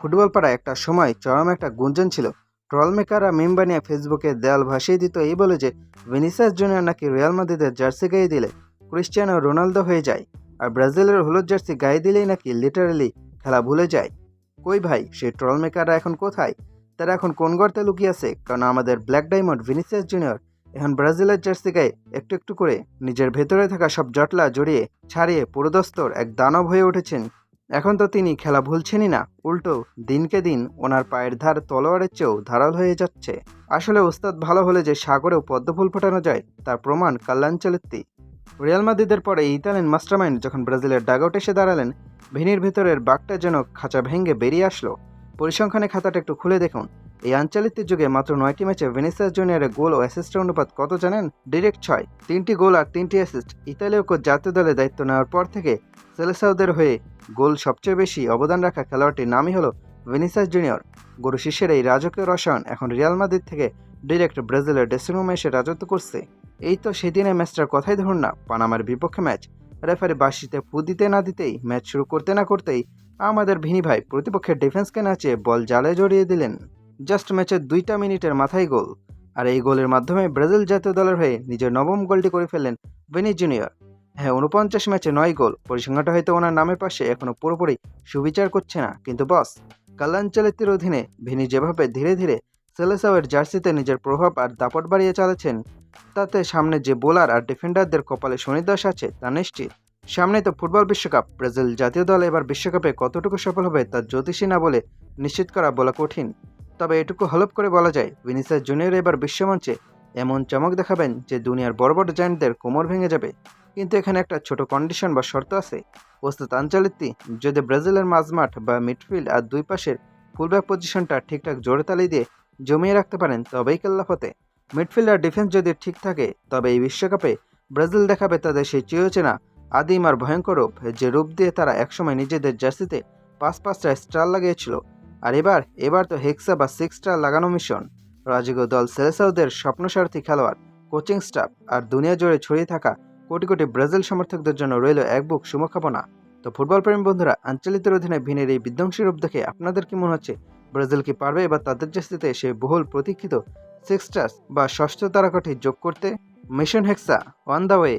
Football পাড়ায় একটা সময় চরম একটা গুঞ্জন ছিল। ট্রল মেকাররা মিম বানিয়ে ফেসবুকে দেয়াল ভাসিয়ে দিত এই বলে যে ভিনিসিয়াস জুনিয়র নাকি রিয়াল মাদ্রিদের জার্সি গায়ে দিলে ক্রিস্টিয়ানো রোনালদো হয়ে যায়, আর ব্রাজিলের হলুদ জার্সি গায়ে দিলেই নাকি লিটারালি খেলা ভুলে যায়। কই ভাই, সেই ট্রল মেকাররা এখন কোথায়? তারা এখন কোন গর্তে লুকিয়ে আছে? কারণ আমাদের ব্ল্যাক ডায়মন্ড ভিনিসিয়াস জুনিয়র এখন ব্রাজিলের জার্সি গায়ে একটু একটু করে নিজের ভেতরে থাকা সব জটলা জড়িয়ে ছাড়িয়ে পুরোদস্তর এক দানব হয়ে উঠেছেন। এখন তো তিনি খেলা ভুলছেনই না, উল্টো দিনকে দিন ওনার পায়ের ধার তলোয়ারের চেয়েও ধারাল হয়ে যাচ্ছে। আসলে ওস্তাদ ভালো হলে যে সাগরেও পদ্মফুল ফোটানো যায় তার প্রমাণ কাল্লাঞ্চলেত্তি। রিয়াল মাদ্রিদের পরে ইতালিয়ান মাস্টারমাইন্ড যখন ব্রাজিলের ডাগআউট এসে দাঁড়ালেন, ভিনির ভেতরের বাঘটা যেন খাঁচা ভেঙে বেরিয়ে আসলো। পরিসংখ্যানে খাতাটা একটু খুলে দেখুন। এই আঞ্চলিকের যুগে মাত্র 9টি ম্যাচে ভিনিসিয়াস জুনিয়রের গোল ও অ্যাসিস্টের অনুপাত কত জানেন? ডিরেক্ট 6, 3টি গোল আর 3টি অ্যাসিস্ট। ইতালীয় কোচ জাতীয় দলে দায়িত্ব নেওয়ার পর থেকে সেলেসাওদের হয়ে গোল সবচেয়ে বেশি অবদান রাখা খেলোয়াড়টির নামই হলো ভিনিসিয়াস জুনিয়র। গরু শিষ্যের এই রাজকীয় রসায়ন এখন রিয়াল মাদ্রিদ থেকে ডিরেক্ট ব্রাজিলের ড্রেসিং রুমে এসে রাজত্ব করছে। এই তো সেদিনের ম্যাচটার কথাই ধরুন না, পানামার বিপক্ষে ম্যাচ। রেফারি বাঁশিতে ফু দিতে না দিতেই, ম্যাচ শুরু করতে না করতেই আমাদের ভিনি ভাই প্রতিপক্ষের ডিফেন্সকে নাচিয়ে বল জালে জড়িয়ে দিলেন। জাস্ট ম্যাচের 2টা মিনিটের মাথায় গোল। আর এই গোলের মাধ্যমে ব্রাজিল জাতীয় দলের হয়ে নিজের নবম গোলটি করে ফেললেন ভিনি জুনিয়র। হ্যাঁ, 49 ম্যাচে 9 গোল। পরিসংখ্যানটা হয়তো ওনার নামের পাশে এখনো পুরোপুরি সুবিচার করছে না, কিন্তু বস কাল্লাঞ্চলেত্তির অধীনে ভিনি যেভাবে ধীরে ধীরে সেলেসাওয়ের জার্সিতে নিজের প্রভাব আর দাপট বাড়িয়ে চালাচ্ছেন, তাতে সামনে যে বোলার আর ডিফেন্ডারদের কপালে শনিদশা আছে তা নিশ্চিত। সামনে তো ফুটবল বিশ্বকাপ। ব্রাজিল জাতীয় দল এবার বিশ্বকাপে কতটুকু সফল হবে তা জ্যোতিষী না বলে নিশ্চিত করা বলা কঠিন। তবে এটুকু হলপ করে বলা যায়, ভিনিসিয়াস জুনিয়র এবার বিশ্বমঞ্চে এমন চমক দেখাবেন যে দুনিয়ার বড় বড় জায়ান্টদের কোমর ভেঙে যাবে। কিন্তু এখানে একটা ছোট কন্ডিশন বা শর্ত আছে। ওস্তাদ আনচেলত্তি যদি ব্রাজিলের মাঝমাঠ বা মিডফিল্ড আর দুই পাশের ফুলব্যাক পজিশনটা ঠিকঠাক জোরে তালি দিয়ে জমিয়ে রাখতে পারেন, তবেই কেল্লা ফতে। মিডফিল্ড আর ডিফেন্স যদি ঠিক থাকে, তবে এই বিশ্বকাপে ব্রাজিল দেখাবে তাদের সেই চিরচেনা আদিম আর ভয়ঙ্কর রূপ, যে রূপ দিয়ে তারা একসময় নিজেদের জার্সিতে 5-5টা স্টার লাগিয়েছিল। আর এবার তো হেক্সা বা 6 স্টার লাগানো মিশন। রাজকীয় দল সেলেসাওদের স্বপ্নসারথী খেলোয়াড়, কোচিং স্টাফ আর দুনিয়া জুড়ে ছড়িয়ে থাকা কোটি কোটি ব্রাজিল সমর্থকদের জন্য রইল এক বুক শুভকামনা। তো ফুটবল প্রেমী বন্ধুরা, আঞ্চলিকের অধীনে ভিনের এই বিধ্বংসী রূপ দেখে আপনাদের কি মনে হচ্ছে? ব্রাজিল কি পারবে এবার তাদের জার্সিতে সেই বহুল প্রতীক্ষিত 6 স্টার বা ষষ্ঠ তারকাটি যোগ করতে? Mission hexa on the way.